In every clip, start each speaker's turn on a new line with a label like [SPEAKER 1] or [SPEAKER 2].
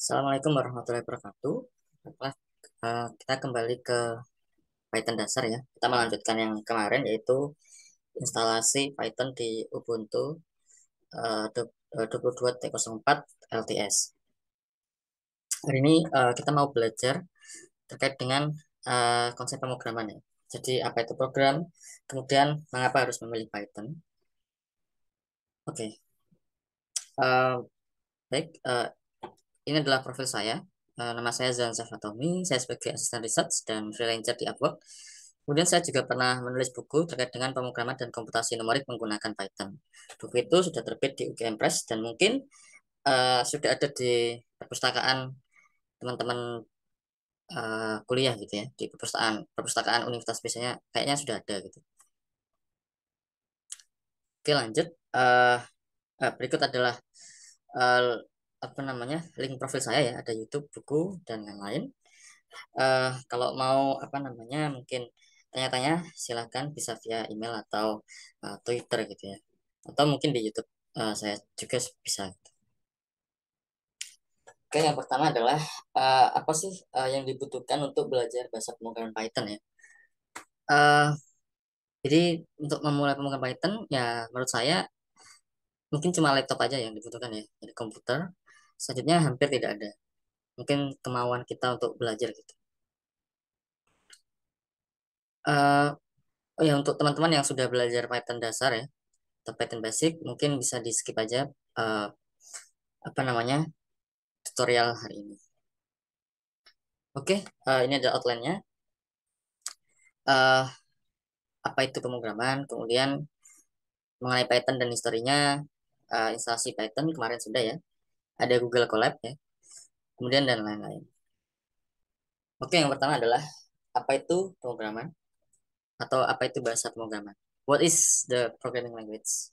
[SPEAKER 1] Assalamualaikum warahmatullahi wabarakatuh. Baiklah, kita kembali ke Python dasar ya. Kita melanjutkan yang kemarin yaitu instalasi Python di Ubuntu 22.04 LTS. Hari ini kita mau belajar terkait dengan konsep pemrograman ya. Jadi apa itu program, kemudian mengapa harus memilih Python. Oke, eh, baik. Ini adalah profil saya. Nama saya Zanza Fatomi. Saya sebagai asisten research dan freelancer di Upwork. Kemudian saya juga pernah menulis buku terkait dengan pemrograman dan komputasi numerik menggunakan Python. Buku itu sudah terbit di UGM Press dan mungkin sudah ada di perpustakaan teman-teman kuliah gitu ya, di perpustakaan perpustakaan universitas biasanya kayaknya sudah ada gitu. Oke, lanjut. Berikut adalah eh, apa namanya link profil saya ya, ada YouTube, buku dan lain-lain. Kalau mau apa namanya mungkin tanya-tanya silakan bisa via email atau Twitter gitu ya, atau mungkin di YouTube saya juga bisa. Oke, yang pertama adalah apa sih yang dibutuhkan untuk belajar bahasa pemrograman Python ya. Eh, jadi untuk memulai pemrograman Python ya menurut saya mungkin cuma laptop aja yang dibutuhkan ya, jadi komputer. Selanjutnya hampir tidak ada. Mungkin kemauan kita untuk belajar gitu. Eh, oh ya, untuk teman-teman yang sudah belajar Python dasar ya, atau Python basic, mungkin bisa di skip aja eh, apa namanya tutorial hari ini. Oke, ini ada outline-nya. Eh, apa itu pemrograman, kemudian mengenai Python dan historinya, instalasi Python kemarin sudah ya, ada Google Colab ya, kemudian dan lain-lain. Oke, yang pertama adalah apa itu pemrograman atau apa itu bahasa pemrograman? What is the programming language?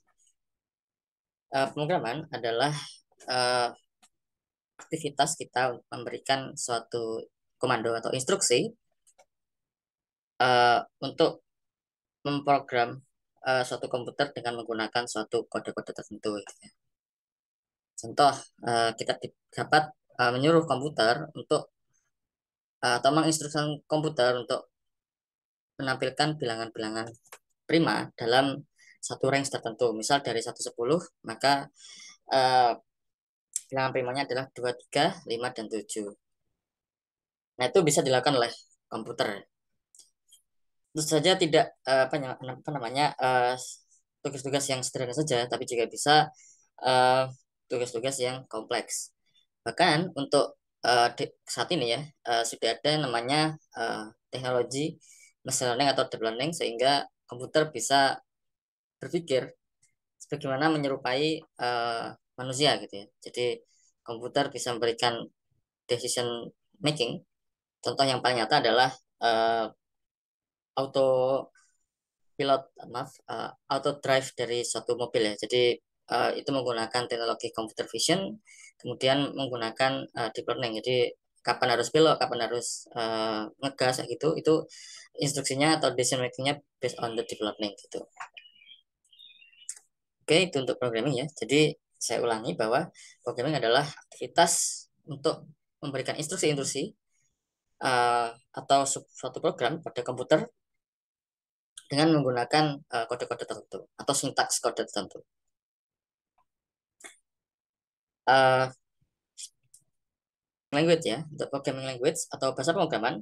[SPEAKER 1] Pemrograman adalah eh, aktivitas kita memberikan suatu komando atau instruksi untuk memprogram suatu komputer dengan menggunakan suatu kode-kode tertentu, gitu ya. Contoh, kita dapat menyuruh komputer untuk atau menginstruksikan komputer untuk menampilkan bilangan-bilangan prima dalam satu range tertentu. Misal dari 1 sampai 10, maka eh, bilangan primanya adalah 2, 3, 5, dan 7. Nah, itu bisa dilakukan oleh komputer. Tentu saja tidak apa namanya tugas-tugas yang sederhana saja, tapi juga bisa eh, tugas-tugas yang kompleks. Bahkan untuk saat ini ya sudah ada namanya teknologi machine learning atau deep learning sehingga komputer bisa berpikir sebagaimana menyerupai manusia gitu ya. Jadi komputer bisa memberikan decision making. Contoh yang paling nyata adalah uh, auto pilot maaf auto drive dari suatu mobil ya. Jadi itu menggunakan teknologi computer vision, kemudian menggunakan deep learning. Jadi kapan harus belok, kapan harus ngegas kayak gitu, itu instruksinya atau decision makingnya based on the deep learning gitu. Oke, itu untuk programming ya. Jadi saya ulangi bahwa programming adalah aktivitas untuk memberikan instruksi-instruksi uh, atau suatu program pada komputer dengan menggunakan kode-kode tertentu atau sintaks kode tertentu. Uh, Language ya, untuk programming language atau bahasa pemrograman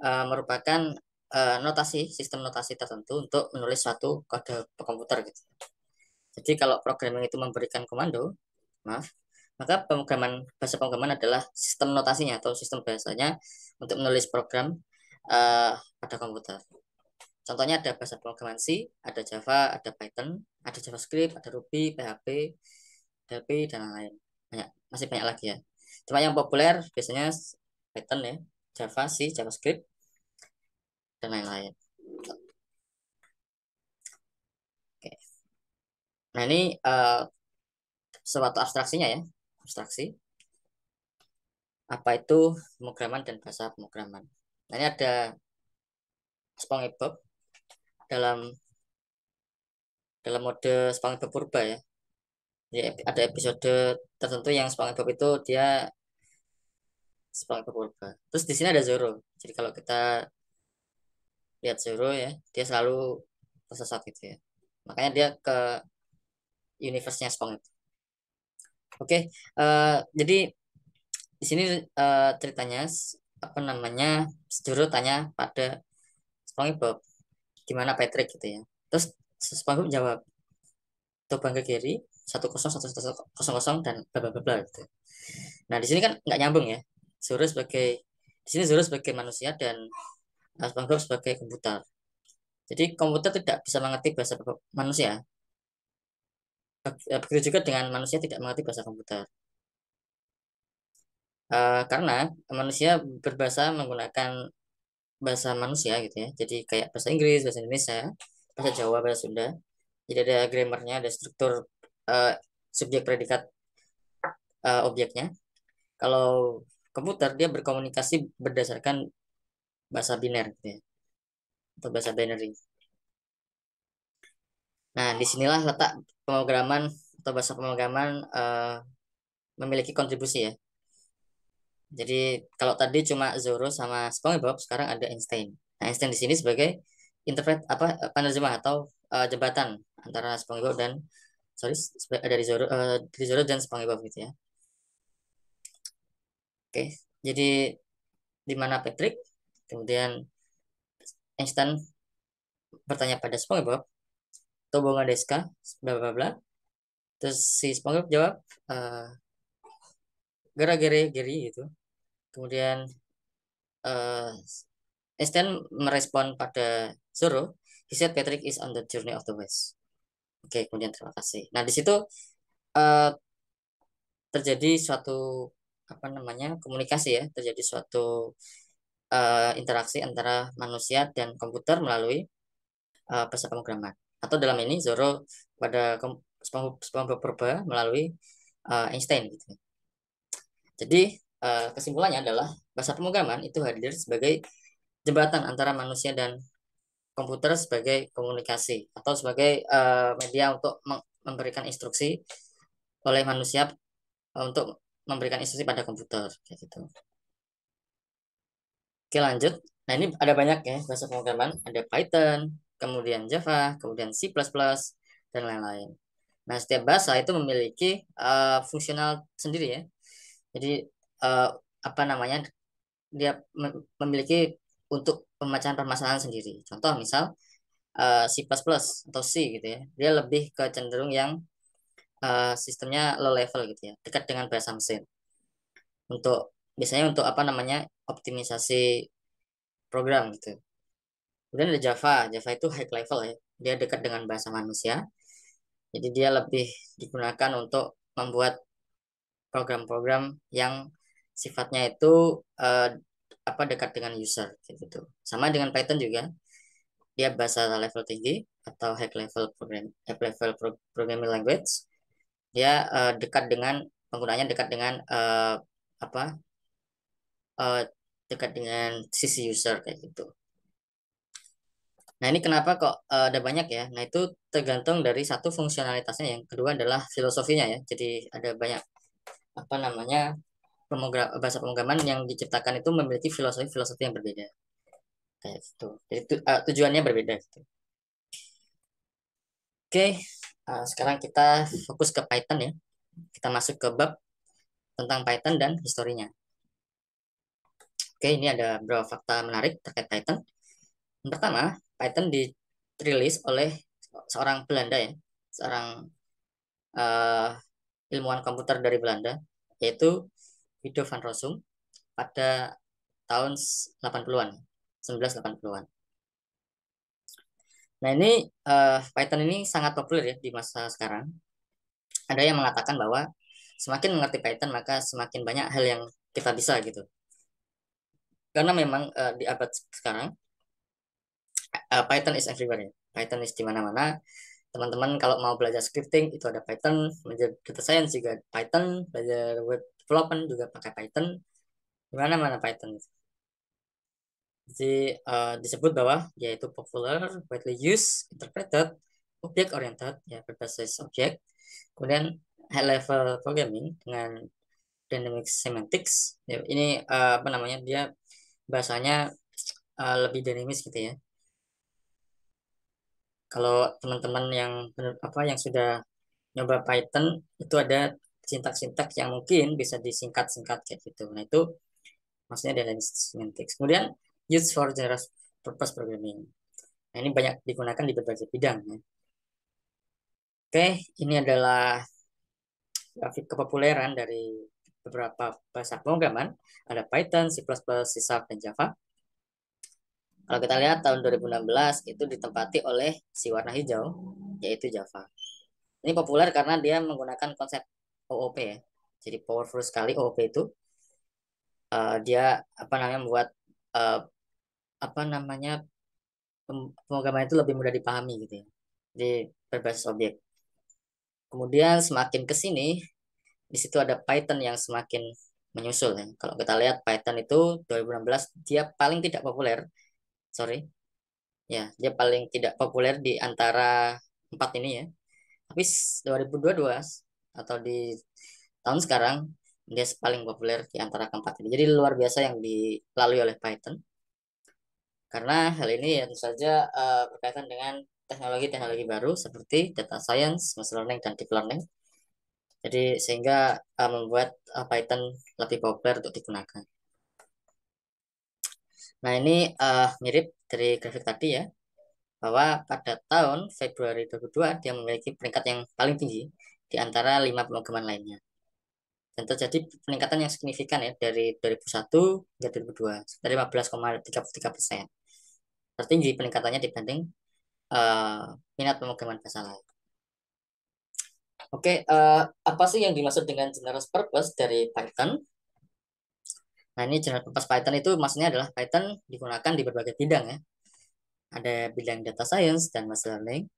[SPEAKER 1] merupakan notasi, sistem notasi tertentu untuk menulis suatu kode komputer gitu. Jadi kalau programming itu memberikan komando, maaf, maka bahasa pemrograman adalah sistem notasinya atau sistem bahasanya untuk menulis program pada komputer. Contohnya ada bahasa pemrograman C, ada Java, ada Python, ada JavaScript, ada Ruby, PHP, PHP, dan lain-lain. Banyak, masih banyak lagi ya. Cuma yang populer biasanya Python ya, Java, C, JavaScript, dan lain-lain. Oke. Nah ini suatu abstraksinya ya, abstraksi. Apa itu pemrograman dan bahasa pemrograman. Nah ini ada SpongeBob dalam dalam mode SpongeBob purba ya. Jadi ada episode tertentu yang SpongeBob itu dia SpongeBob purba. Terus di sini ada Zoro. Jadi kalau kita lihat Zoro ya, dia selalu tersesat gitu ya. Makanya dia ke universe-nya SpongeBob. Oke, jadi di sini ceritanya apa namanya, Zoro tanya pada SpongeBob gimana Patrick gitu ya. Terus SpongeBob jawab Tobang ke kiri 10100 dan bla bla bla bla gitu. Nah di sini kan nggak nyambung ya. Zoro sebagai di sini Zoro sebagai manusia dan SpongeBob sebagai komputer. Jadi komputer tidak bisa mengerti bahasa manusia. Begitu juga dengan manusia tidak mengerti bahasa komputer. Karena manusia berbahasa menggunakan bahasa manusia gitu ya. Jadi kayak bahasa Inggris, bahasa Indonesia, bahasa Jawa, bahasa Sunda. Jadi ada grammarnya, ada struktur uh, subjek predikat objeknya. Kalau komputer dia berkomunikasi berdasarkan bahasa biner gitu ya, atau bahasa binary. Nah, disinilah letak pemrograman atau bahasa pemrograman memiliki kontribusi ya. Jadi kalau tadi cuma Zoro sama SpongeBob, sekarang ada Einstein. Nah, Einstein di sini sebagai interpret apa penerjemah atau jembatan antara SpongeBob dan sorry dari Zoro dan SpongeBob gitu ya. Oke, jadi di mana Patrick, kemudian Einstein bertanya pada SpongeBob, Tobonga Deska, bla bla bla. Terus si SpongeBob jawab, eh gara gere geri gitu. Kemudian eh Einstein merespon pada Zoro, he said Patrick is on the journey of the West. Oke, kemudian terima kasih. Nah, di situ eh, terjadi suatu apa namanya komunikasi ya, terjadi suatu interaksi antara manusia dan komputer melalui bahasa pemrograman. Atau dalam ini Zoro pada SpongeBob purba melalui Einstein gitu. Jadi kesimpulannya adalah bahasa pemrograman itu hadir sebagai jembatan antara manusia dan komputer sebagai komunikasi atau sebagai media untuk memberikan instruksi oleh manusia untuk memberikan instruksi pada komputer kayak gitu. Oke lanjut. Nah ini ada banyak ya bahasa pemrograman. Ada Python, kemudian Java, kemudian C++, dan lain-lain. Nah setiap bahasa itu memiliki fungsional sendiri ya. Jadi uh, apa namanya dia memiliki untuk pemecahan permasalahan sendiri. Contoh misal C++ atau C gitu ya. Dia lebih ke cenderung yang sistemnya low level gitu ya, dekat dengan bahasa mesin. Untuk biasanya untuk apa namanya optimisasi program gitu. Kemudian ada Java. Java itu high level ya. Dia dekat dengan bahasa manusia. Jadi dia lebih digunakan untuk membuat program-program yang sifatnya itu eh, apa dekat dengan user gitu. Sama dengan Python juga, dia bahasa level tinggi atau high level programming language. Dia dekat dengan penggunanya dekat dengan apa eh, dekat dengan sisi user kayak gitu. Nah, ini kenapa kok ada banyak ya? Nah, itu tergantung dari satu fungsionalitasnya, yang kedua adalah filosofinya ya. Jadi ada banyak apa namanya bahasa pemrograman yang diciptakan itu memiliki filosofi-filosofi yang berbeda kayak gitu. Jadi tujuannya berbeda gitu. Oke, sekarang kita fokus ke Python ya. Kita masuk ke bab tentang Python dan historinya. Oke, ini ada beberapa fakta menarik terkait Python. Yang pertama, Python dirilis oleh seorang Belanda ya, seorang eh, ilmuwan komputer dari Belanda, yaitu Guido van Rossum pada tahun 80-an, 1980-an. Nah, ini Python ini sangat populer ya di masa sekarang. Ada yang mengatakan bahwa semakin mengerti Python maka semakin banyak hal yang kita bisa gitu. Karena memang di abad sekarang Python is everywhere ya. Python is di mana-mana. Teman-teman kalau mau belajar scripting itu ada Python, belajar data science juga Python, belajar web development juga pakai Python, di mana-mana Python. Jadi disebut bahwa yaitu popular, widely used, interpreted, object oriented, ya berbasis objek. Kemudian high level programming dengan Dynamic Semantics. Ya, ini apa namanya? Dia bahasanya lebih dinamis gitu ya. Kalau teman-teman yang yang sudah nyoba Python itu ada sintak-sintak yang mungkin bisa disingkat-singkat kayak gitu. Nah, itu maksudnya dynamic semantics. Kemudian used for general purpose programming. Nah, ini banyak digunakan di berbagai bidang ya. Oke, ini adalah grafik kepopuleran dari beberapa bahasa pemrograman. Ada Python, C++, C Sharp, dan Java. Kalau kita lihat tahun 2016 itu ditempati oleh si warna hijau, yaitu Java. Ini populer karena dia menggunakan konsep OOP ya. Jadi powerful sekali OOP itu. Dia apa namanya membuat uh, apa namanya pemrograman itu lebih mudah dipahami gitu ya. Di berbasis objek. Kemudian semakin ke sini, di situ ada Python yang semakin menyusul ya. Kalau kita lihat Python itu 2016 dia paling tidak populer, sorry, ya dia paling tidak populer di antara empat ini ya. Tapi 2022 atau di tahun sekarang dia paling populer di antara keempat ini. Jadi luar biasa yang dilalui oleh Python. Karena hal ini ya tentu saja berkaitan dengan teknologi-teknologi baru seperti data science, machine learning, dan deep learning. Jadi sehingga membuat Python lebih populer untuk digunakan. Nah ini mirip dari grafik tadi ya, bahwa pada tahun Februari 2002 dia memiliki peringkat yang paling tinggi di antara 5 pemrograman lainnya. Dan terjadi peningkatan yang signifikan ya dari 2001 hingga 2002, dari 15,33%. Tertinggi peningkatannya dibanding uh, minat pemrograman bahasa lain. Oke, apa sih yang dimaksud dengan general purpose dari Python? Nah, ini general purpose Python itu maksudnya adalah Python digunakan di berbagai bidang ya. Ada bidang data science dan machine learning,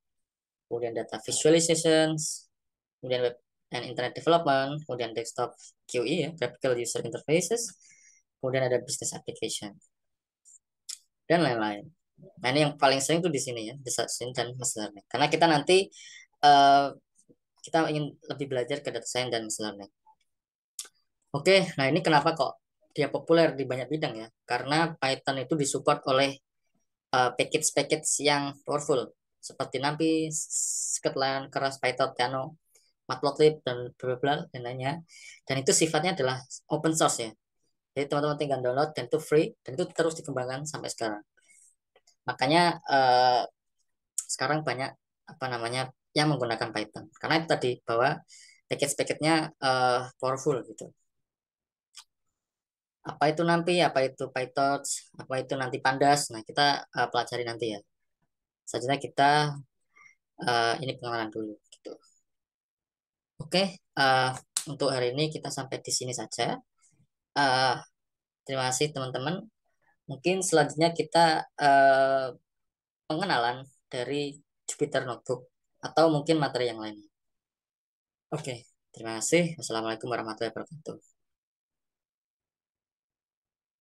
[SPEAKER 1] kemudian data visualizations, kemudian web and internet development, kemudian desktop QE ya, graphical user interfaces, kemudian ada business application dan lain-lain. Nah, ini yang paling sering tuh di sini ya, data science dan machine learning. Karena kita nanti uh, kita ingin lebih belajar ke data science dan machine learning. Oke, nah ini kenapa kok dia populer di banyak bidang ya? Karena Python itu disupport oleh package-package yang powerful seperti NumPy, Scikit-learn, Keras, Python, Piano, Matplotlib, dan bla bla dan lainnya. Dan itu sifatnya adalah open source ya. Jadi teman-teman tinggal download dan itu free dan itu terus dikembangkan sampai sekarang. Makanya sekarang banyak apa namanya yang menggunakan Python karena itu tadi bahwa package-package-nya powerful gitu. Apa itu nanti, apa itu PyTorch, apa itu nanti Pandas. Nah, kita pelajari nanti ya. Selanjutnya kita ini pengenalan dulu gitu. Oke, uh, untuk hari ini kita sampai di sini saja. Uh, Terima kasih teman-teman. Mungkin selanjutnya kita pengenalan dari Jupyter Notebook atau mungkin materi yang lain. Oke, terima kasih. Wassalamualaikum warahmatullahi wabarakatuh.